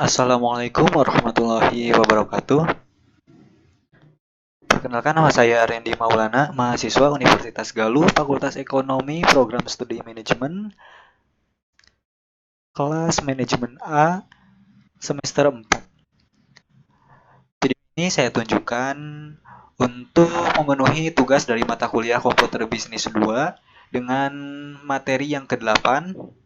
Assalamualaikum warahmatullahi wabarakatuh. Perkenalkan, nama saya Randy Maulana, mahasiswa Universitas Galuh, Fakultas Ekonomi, Program Studi Manajemen, kelas Manajemen A, semester 4. Video ini saya tunjukkan untuk memenuhi tugas dari mata kuliah Komputer Bisnis 2 dengan materi yang ke-8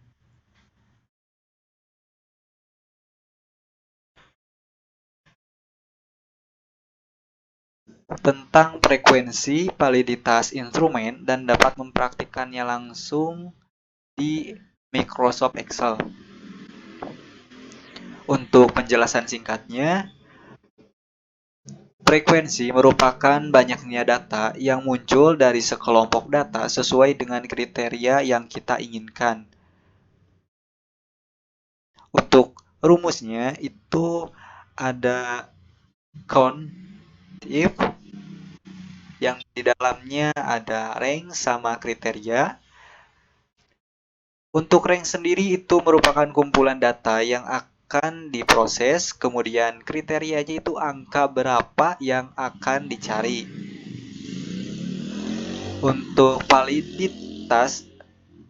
tentang frekuensi, validitas instrumen, dan dapat mempraktikkannya langsung di Microsoft Excel. Untuk penjelasan singkatnya, frekuensi merupakan banyaknya data yang muncul dari sekelompok data sesuai dengan kriteria yang kita inginkan. Untuk rumusnya itu ada count, if, yang di dalamnya ada range sama kriteria. Untuk range sendiri itu merupakan kumpulan data yang akan diproses, kemudian kriterianya itu angka berapa yang akan dicari. Untuk validitas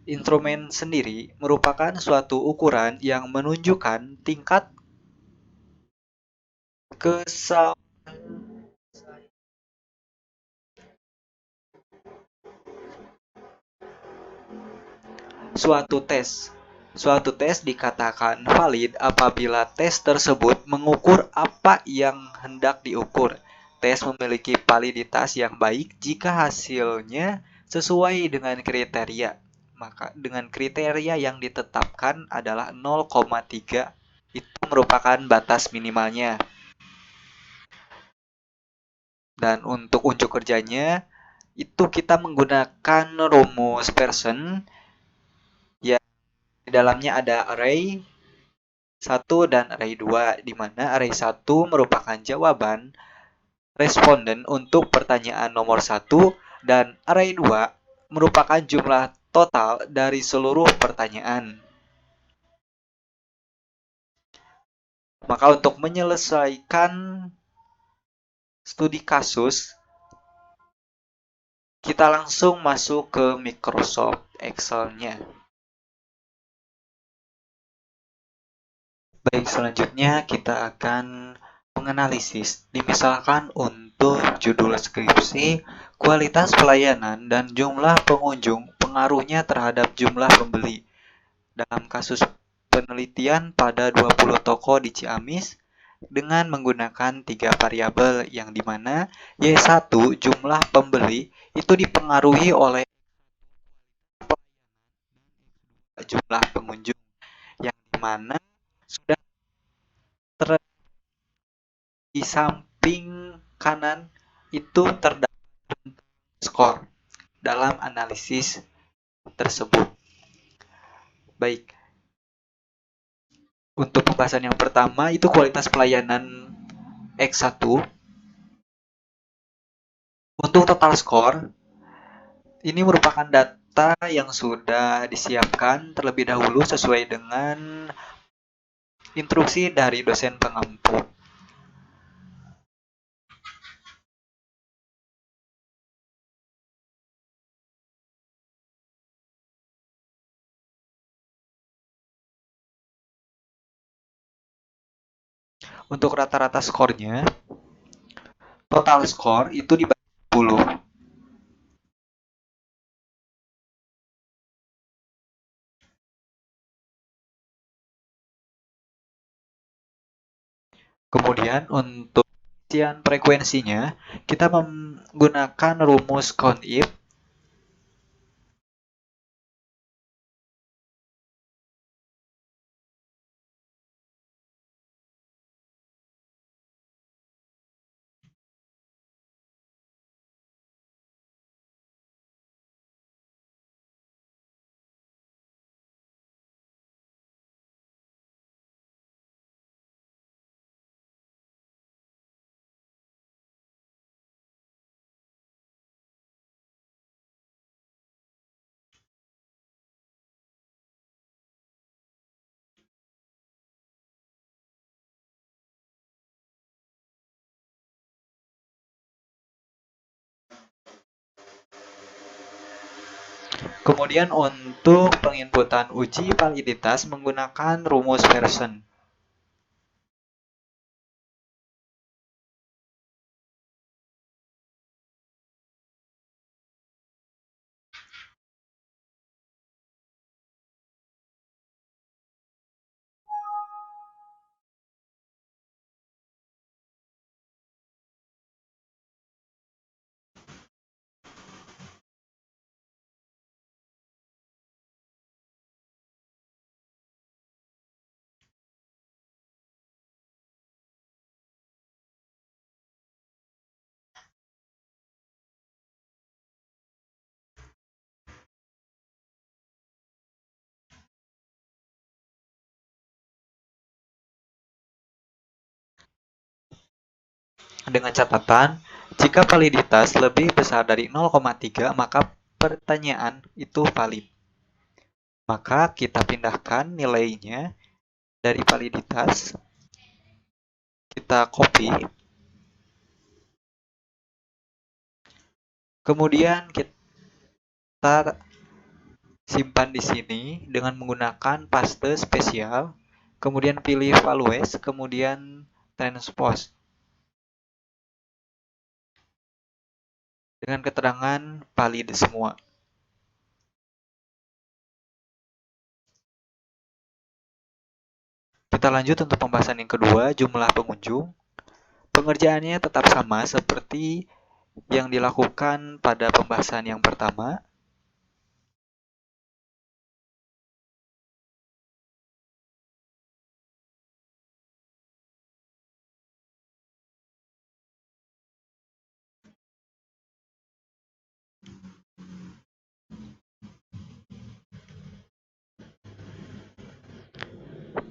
instrumen sendiri merupakan suatu ukuran yang menunjukkan tingkat kesal suatu tes. Suatu tes dikatakan valid apabila tes tersebut mengukur apa yang hendak diukur. Tes memiliki validitas yang baik jika hasilnya sesuai dengan kriteria. Maka dengan kriteria yang ditetapkan adalah 0,3. Itu merupakan batas minimalnya. Dan untuk unjuk kerjanya, itu kita menggunakan rumus Pearson yang di dalamnya ada array 1 dan array 2, di mana array 1 merupakan jawaban responden untuk pertanyaan nomor 1 dan array 2 merupakan jumlah total dari seluruh pertanyaan. Maka untuk menyelesaikan studi kasus, kita langsung masuk ke Microsoft Excel-nya. Baik, selanjutnya kita akan menganalisis. Misalkan untuk judul skripsi, kualitas pelayanan dan jumlah pengunjung pengaruhnya terhadap jumlah pembeli. Dalam kasus penelitian pada 20 toko di Ciamis dengan menggunakan 3 variabel yang dimana Y1 jumlah pembeli itu dipengaruhi oleh jumlah pengunjung yang dimana sudah di samping kanan itu terdapat skor dalam analisis tersebut. Baik, untuk pembahasan yang pertama itu kualitas pelayanan X1. Untuk total skor, ini merupakan data yang sudah disiapkan terlebih dahulu sesuai dengan instruksi dari dosen pengampu. Untuk rata-rata skornya, total skor itu dibagi 10. Kemudian untuk isian frekuensinya, kita menggunakan rumus COUNTIF. Kemudian untuk penginputan uji validitas menggunakan rumus Pearson. Dengan catatan, jika validitas lebih besar dari 0,3 maka pertanyaan itu valid. Maka kita pindahkan nilainya dari validitas, kita copy, kemudian kita simpan di sini dengan menggunakan paste spesial, kemudian pilih values, kemudian transpose dengan keterangan valid semua. Kita lanjut untuk pembahasan yang kedua, jumlah pengunjung. Pengerjaannya tetap sama seperti yang dilakukan pada pembahasan yang pertama.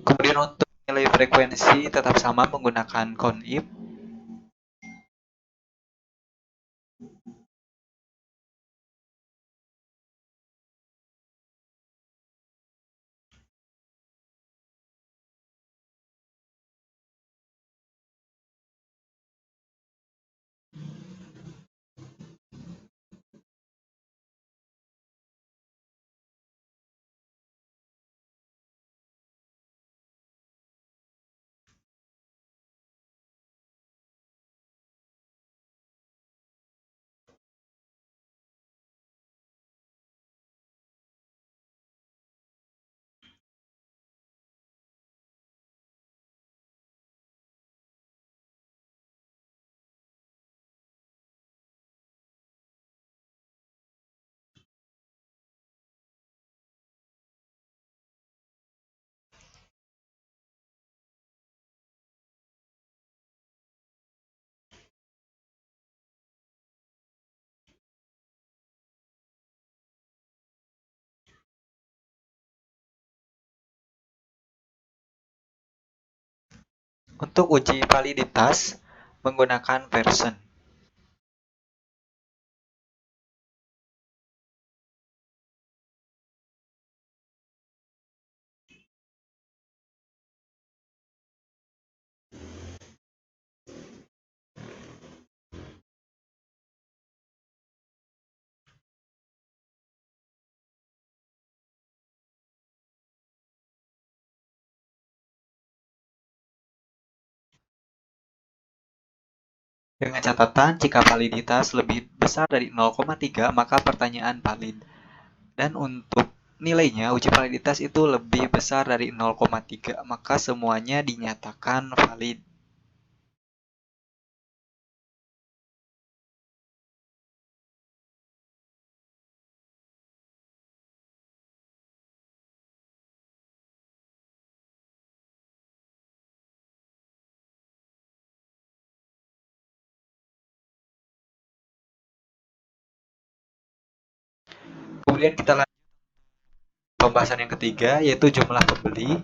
Kemudian untuk nilai frekuensi tetap sama menggunakan COUNTIF. Untuk uji validitas menggunakan Pearson. Dengan catatan, jika validitas lebih besar dari 0,3 maka pertanyaan valid. Dan untuk nilainya, uji validitas itu lebih besar dari 0,3 maka semuanya dinyatakan valid. Kemudian kita lanjut pembahasan yang ketiga, yaitu jumlah pembeli.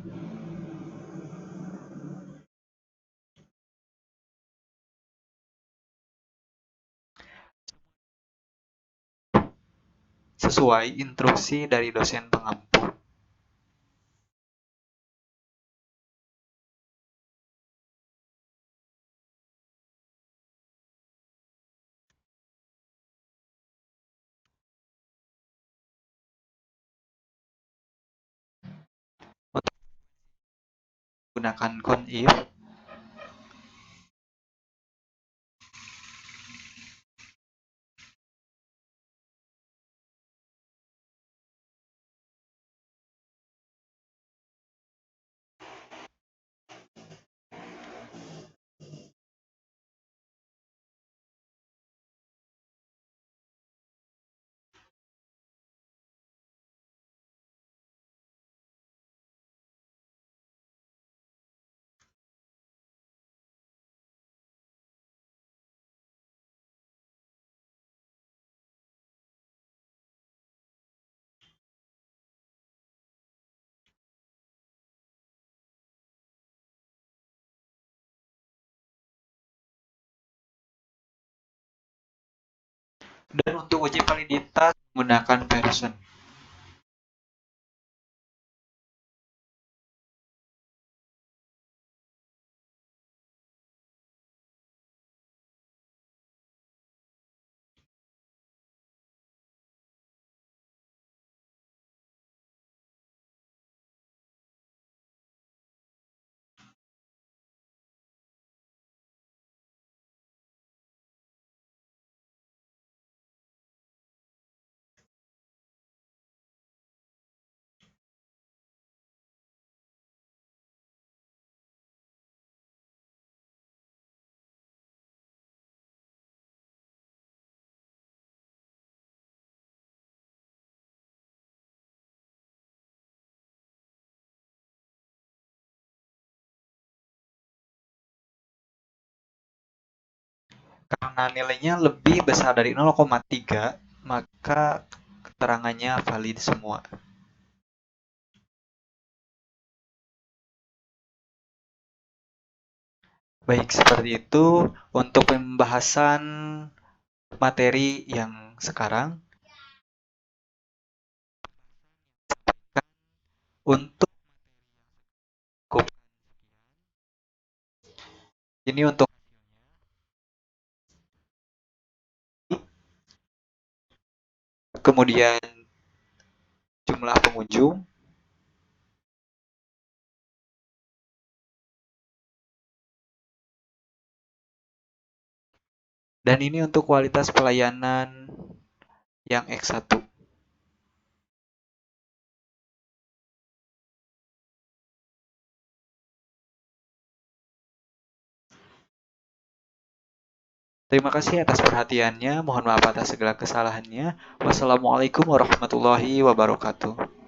Sesuai instruksi dari dosen pengampu. menggunakan count if. Dan untuk uji validitas menggunakan version. Karena nilainya lebih besar dari 0,3, maka keterangannya valid semua. Baik, seperti itu untuk pembahasan materi yang sekarang. Untuk ini untuk kemudian jumlah pengunjung, dan ini untuk kualitas pelayanan yang X1. Terima kasih atas perhatiannya. Mohon maaf atas segala kesalahannya. Wassalamualaikum warahmatullahi wabarakatuh.